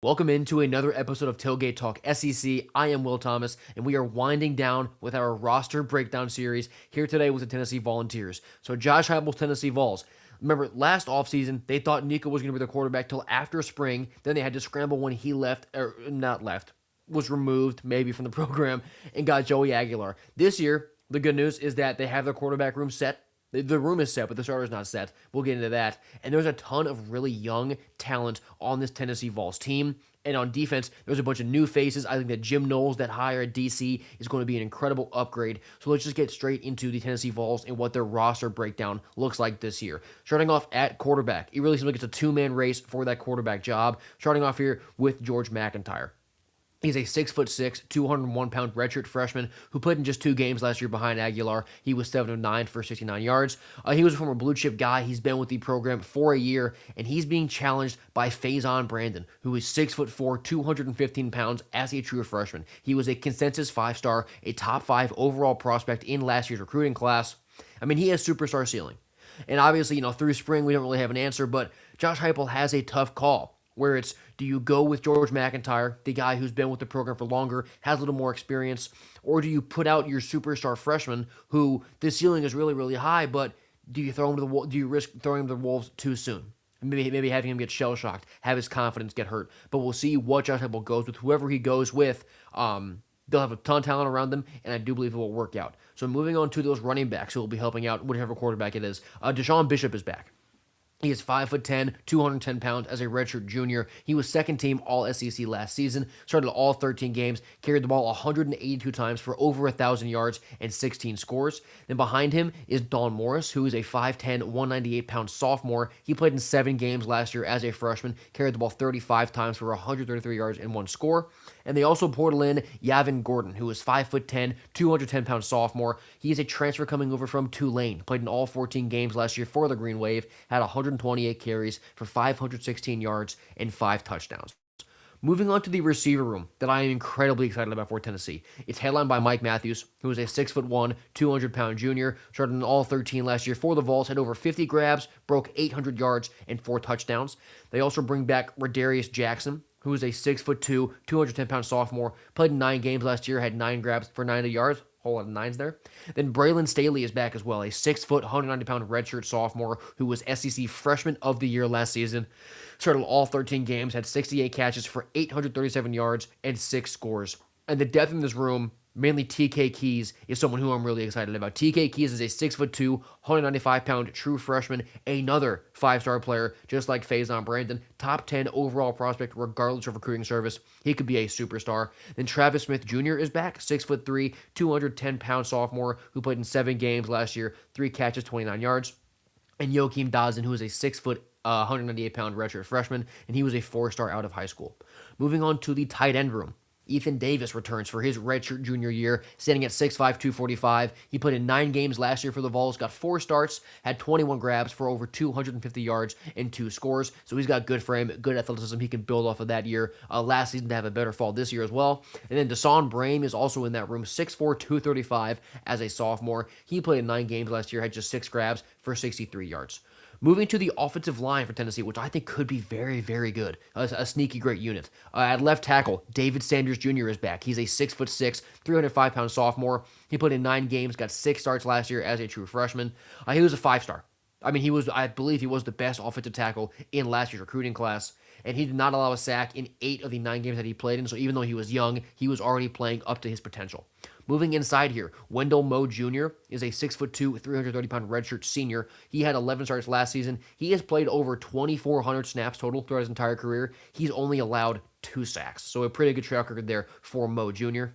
Welcome into another episode of Tailgate Talk SEC. I am Will Thomas, and we are winding down with our roster breakdown series here today with the Tennessee Volunteers. So Josh Heupel's Tennessee Vols. Remember, last offseason, they thought Nico was going to be their quarterback till after spring. Then they had to scramble when he left, or not left, was removed maybe from the program and got Joey Aguilar. This year, the good news is that they have their quarterback room set. The room is set, but the starter's not set. We'll get into that. And there's a ton of really young talent on this Tennessee Vols team. And on defense, there's a bunch of new faces. I think that Jim Knowles, that hire at DC, is going to be an incredible upgrade. So let's just get straight into the Tennessee Vols and what their roster breakdown looks like this year. Starting off at quarterback, it really seems like it's a two-man race for that quarterback job. Starting off here with George McIntyre. He's a 6'6", 201-pound redshirt freshman who played in just 2 games last year behind Aguilar. He was 7 of 9 for 69 yards. He was a former blue chip guy. He's been with the program for a year, and he's being challenged by Faison Brandon, who is 6'4", 215 pounds as a true freshman. He was a consensus 5-star, a top 5 overall prospect in last year's recruiting class. I mean, he has superstar ceiling. And obviously, through spring, we don't really have an answer, but Josh Heupel has a tough call where it's, do you go with George McIntyre, the guy who's been with the program for longer, has a little more experience, or do you put out your superstar freshman who the ceiling is really, really high, but do you risk throwing him to the Wolves too soon? Maybe having him get shell-shocked, have his confidence get hurt. But we'll see what Josh Heupel goes with. Whoever he goes with, they'll have a ton of talent around them, and I do believe it will work out. So moving on to those running backs who will be helping out whichever quarterback it is. Deshaun Bishop is back. He is 5'10", 210 pounds as a redshirt junior. He was second team All-SEC last season, started all 13 games, carried the ball 182 times for over 1,000 yards and 16 scores. Then behind him is Don Morris, who is a 5'10", 198-pound sophomore. He played in 7 games last year as a freshman, carried the ball 35 times for 133 yards and 1 score. And they also ported in Yavin Gordon, who is 5'10", 210-pound sophomore. He is a transfer coming over from Tulane, played in all 14 games last year for the Green Wave, had 128 carries for 516 yards and 5 touchdowns. Moving on to the receiver room that I am incredibly excited about for Tennessee. It's headlined by Mike Matthews, who is a 6'1", 200-pound junior, started in all 13 last year for the Vols, had over 50 grabs, broke 800 yards, and 4 touchdowns. They also bring back Radarius Jackson, who is a 6'2", 210-pound sophomore, played in 9 games last year, had 9 grabs for 90 yards. Whole lot of 9s there. Then Braylon Staley is back as well, a 6', 190-pound redshirt sophomore who was SEC Freshman of the Year last season. Started all 13 games, had 68 catches for 837 yards and 6 scores. And the depth in this room, mainly TK Keys, is someone who I'm really excited about. TK Keys is a 6'2", 195-pound true freshman, another 5-star player, just like Faison Brandon, top 10 overall prospect regardless of recruiting service. He could be a superstar. Then Travis Smith Jr. is back, 6'3", 210-pound sophomore who played in 7 games last year, 3 catches, 29 yards. And Joakim Dawson, who is a 198-pound redshirt freshman, and he was a 4-star out of high school. Moving on to the tight end room. Ethan Davis returns for his redshirt junior year, standing at 6'5", 245. He played in 9 games last year for the Vols, got 4 starts, had 21 grabs for over 250 yards and 2 scores. So he's got good frame, good athleticism. He can build off of that year. Last season to have a better fall this year as well. And then Desan Brame is also in that room, 6'4", 235 as a sophomore. He played in 9 games last year, had just 6 grabs for 63 yards. Moving to the offensive line for Tennessee, which I think could be very, very good. A sneaky great unit. At left tackle, David Sanders Jr. is back. He's a 6'6", 305-pound sophomore. He played in 9 games, got 6 starts last year as a true freshman. He was a 5-star. I believe he was the best offensive tackle in last year's recruiting class. And he did not allow a sack in 8 of the 9 games that he played in. So even though he was young, he was already playing up to his potential. Moving inside here, Wendell Moe Jr. is a 6'2", 330-pound redshirt senior. He had 11 starts last season. He has played over 2,400 snaps total throughout his entire career. He's only allowed 2 sacks. So a pretty good track record there for Moe Jr.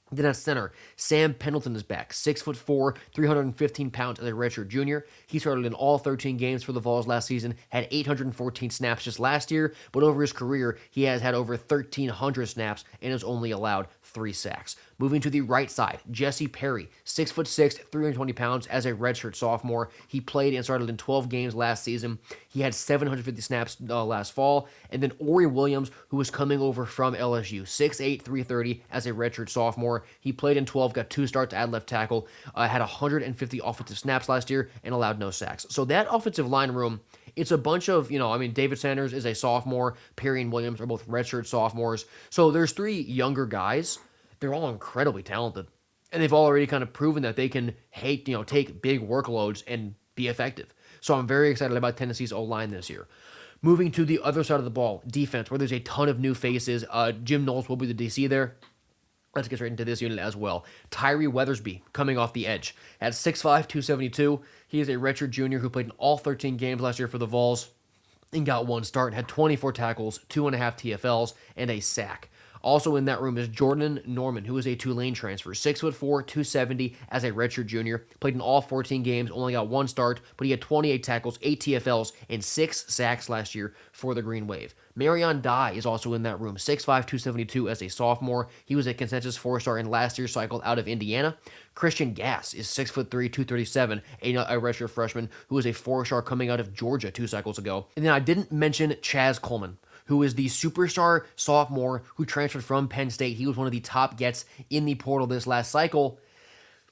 Then at center, Sam Pendleton is back, 6'4", 315 pounds as a redshirt junior. He started in all 13 games for the Vols last season, had 814 snaps just last year, but over his career, he has had over 1,300 snaps and has only allowed 3 sacks. Moving to the right side, Jesse Perry, 6'6", 320 pounds as a redshirt sophomore. He played and started in 12 games last season. He had 750 snaps last fall. And then Ori Williams, who was coming over from LSU, 6'8", 330 as a redshirt sophomore. He played in 12, got 2 starts at left tackle, had 150 offensive snaps last year, and allowed no sacks. So that offensive line room It's a bunch of, David Sanders is a sophomore. Perry and Williams are both redshirt sophomores. So there's three younger guys. They're all incredibly talented. And they've already kind of proven that they can take big workloads and be effective. So I'm very excited about Tennessee's O-line this year. Moving to the other side of the ball, defense, where there's a ton of new faces. Jim Knowles will be the DC there. Let's get straight into this unit as well. Tyree Weathersby coming off the edge. At 6'5", 272, he is a redshirt junior who played in all 13 games last year for the Vols and got one start, had 24 tackles, 2.5 TFLs, and a sack. Also in that room is Jordan Norman, who is a Tulane transfer, 6'4", 270 as a redshirt junior. Played in all 14 games, only got one start, but he had 28 tackles, 8 TFLs, and 6 sacks last year for the Green Wave. Marion Dye is also in that room, 6'5", 272 as a sophomore. He was a consensus 4-star in last year's cycle out of Indiana. Christian Gass is 6'3", 237, a redshirt freshman who is a 4-star coming out of Georgia 2 cycles ago. And then I didn't mention Chaz Coleman, who is the superstar sophomore who transferred from Penn State. He was one of the top gets in the portal this last cycle.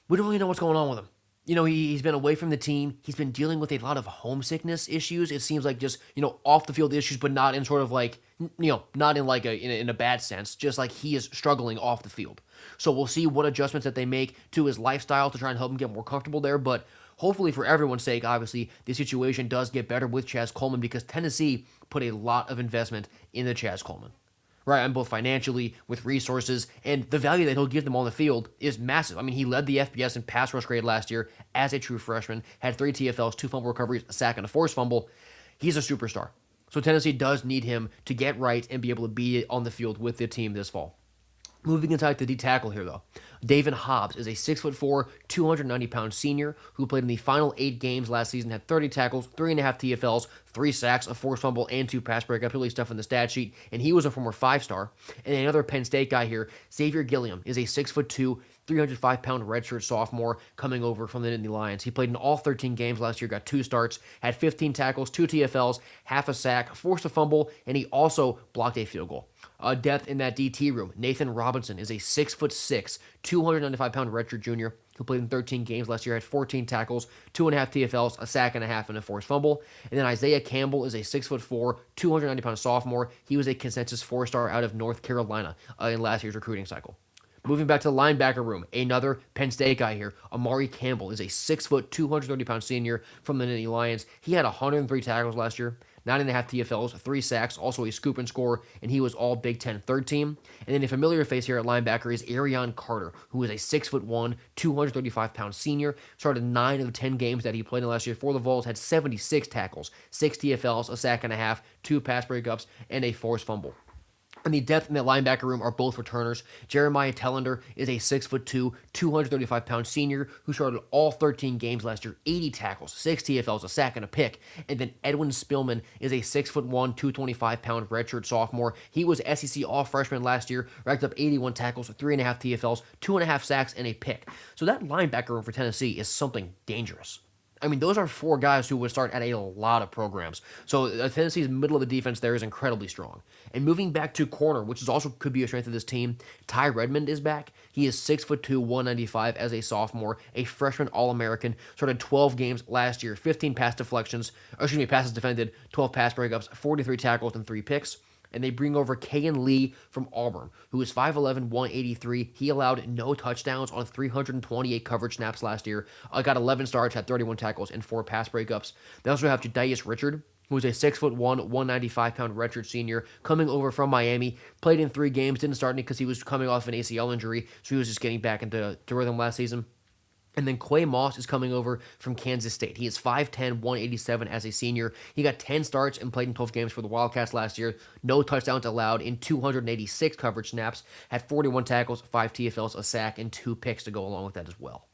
We don't really know what's going on with him. He's been away from the team. He's been dealing with a lot of homesickness issues. It seems like just, off the field issues, but not in sort of like, not in like in a bad sense, just like he is struggling off the field. So we'll see what adjustments that they make to his lifestyle to try and help him get more comfortable there. But hopefully for everyone's sake, obviously, the situation does get better with Chaz Coleman because Tennessee put a lot of investment into Chaz Coleman. Right, and both financially, with resources, and the value that he'll give them on the field is massive. I mean, he led the FBS in pass rush grade last year as a true freshman, had 3 TFLs, 2 fumble recoveries, a sack, and a forced fumble. He's a superstar. So Tennessee does need him to get right and be able to be on the field with the team this fall. Moving inside to the tackle here, though. David Hobbs is a 6'4", 290-pound senior who played in the final 8 games last season, had 30 tackles, 3.5 TFLs, 3 sacks, a forced fumble, and 2 pass breakups. Really stuff in the stat sheet, and he was a former 5-star. And another Penn State guy here, Xavier Gilliam, is a 6'2", 305-pound redshirt sophomore coming over from the Nittany Lions. He played in all 13 games last year, got 2 starts, had 15 tackles, 2 TFLs, half a sack, forced a fumble, and he also blocked a field goal. Depth in that DT room. Nathan Robinson is a 6'6", 295-pound redshirt junior who played in 13 games last year, had 14 tackles, 2.5 TFLs, a sack and a half, and a forced fumble. And then Isaiah Campbell is a 6'4", 290-pound sophomore. He was a consensus 4-star out of North Carolina in last year's recruiting cycle. Moving back to the linebacker room, another Penn State guy here. Amari Campbell is a 6', 230-pound senior from the Nittany Lions. He had 103 tackles last year, 9.5 TFLs, 3 sacks, also a scoop and score, and he was all Big Ten third team. And then a familiar face here at linebacker is Arion Carter, who is a 6'1", 235-pound senior. Started 9 of the 10 games that he played in last year for the Vols, had 76 tackles, 6 TFLs, a sack and a half, 2 pass breakups, and a forced fumble. And the depth in that linebacker room are both returners. Jeremiah Tellender is a 6'2", 235-pound senior who started all 13 games last year, 80 tackles, 6 TFLs, a sack, and a pick. And then Edwin Spillman is a 6'1", 225-pound redshirt sophomore. He was SEC All-Freshman last year, racked up 81 tackles, 3.5 TFLs, 2.5 sacks, and a pick. So that linebacker room for Tennessee is something dangerous. I mean, those are 4 guys who would start at a lot of programs. So Tennessee's middle of the defense there is incredibly strong. And moving back to corner, which is also could be a strength of this team, Ty Redmond is back. He is 6'2", 195 as a sophomore, a freshman All-American. Started 12 games last year, 15 passes defended, 12 pass breakups, 43 tackles, and 3 picks. And they bring over Kayan Lee from Auburn, who is 5'11", 183. He allowed no touchdowns on 328 coverage snaps last year. Got 11 starts, had 31 tackles, and 4 pass breakups. They also have Jadias Richard, who is a 6'1", 195-pound redshirt senior, coming over from Miami. Played in 3 games, didn't start because he was coming off an ACL injury, so he was just getting back into rhythm last season. And then Quay Moss is coming over from Kansas State. He is 5'10", 187 as a senior. He got 10 starts and played in 12 games for the Wildcats last year. No touchdowns allowed in 286 coverage snaps. Had 41 tackles, 5 TFLs, a sack, and 2 picks to go along with that as well.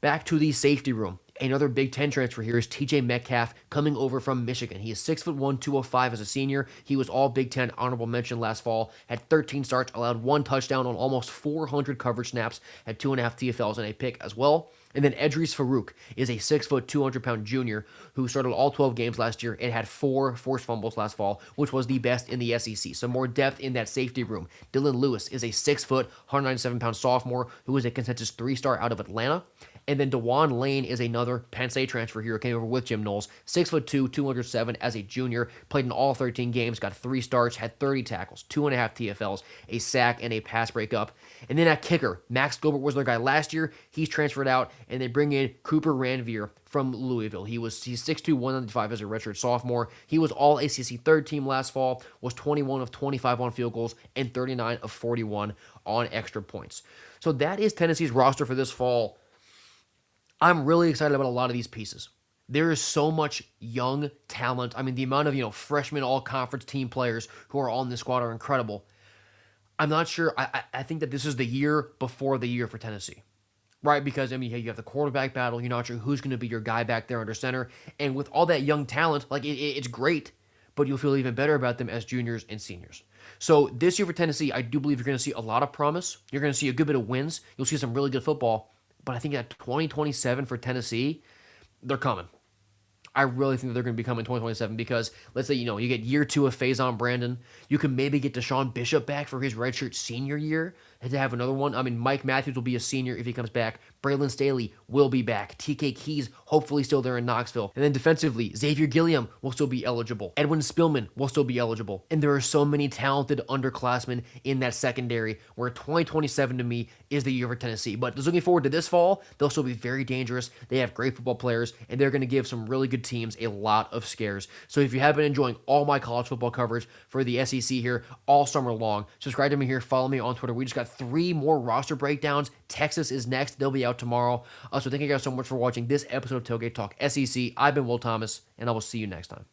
Back to the safety room. Another Big Ten transfer here is TJ Metcalf coming over from Michigan. He is 6'1", 205 as a senior. He was all Big Ten honorable mention last fall. Had 13 starts, allowed 1 touchdown on almost 400 coverage snaps. Had 2.5 TFLs and a pick as well. And then Edris Farouk is a 6', 200-pound junior who started all 12 games last year and had 4 forced fumbles last fall, which was the best in the SEC. So more depth in that safety room. Dylan Lewis is a 6', 197-pound sophomore who is a consensus 3-star out of Atlanta. And then DeJuan Lane is another Penn State transfer here. Came over with Jim Knowles. 6'2", 207 as a junior. Played in all 13 games. Got 3 starts. Had 30 tackles, 2.5 TFLs, a sack, and a pass breakup. And then at kicker, Max Gilbert was their guy last year. He's transferred out, and they bring in Cooper Ranvier from Louisville. He's 6'2", 195 as a redshirt sophomore. He was all ACC third team last fall. Was 21 of 25 on field goals and 39 of 41 on extra points. So that is Tennessee's roster for this fall. I'm really excited about a lot of these pieces. There is so much young talent. I mean, the amount of, freshman all-conference team players who are on this squad are incredible. I'm not sure. I think that this is the year before the year for Tennessee, right? Because, you have the quarterback battle. You're not sure who's going to be your guy back there under center. And with all that young talent, it's great, but you'll feel even better about them as juniors and seniors. So this year for Tennessee, I do believe you're going to see a lot of promise. You're going to see a good bit of wins. You'll see some really good football. But I think that 2027 for Tennessee, they're coming. I really think that they're going to be coming in 2027 because, let's say, you get year 2 of Faison Brandon. You can maybe get Deshaun Bishop back for his redshirt senior year and to have another one. Mike Matthews will be a senior if he comes back. Braylon Staley will be back. TK Keys, hopefully still there in Knoxville. And then defensively, Xavier Gilliam will still be eligible. Edwin Spillman will still be eligible. And there are so many talented underclassmen in that secondary where 2027 to me is the year for Tennessee. But just looking forward to this fall, they'll still be very dangerous. They have great football players, and they're going to give some really good teams a lot of scares. So if you have been enjoying all my college football coverage for the SEC here all summer long, subscribe to me here, follow me on Twitter. We just got 3 more roster breakdowns. Texas is next. They'll be out tomorrow. So thank you guys so much for watching this episode of Tailgate Talk SEC. I've been Will Thomas, and I will see you next time.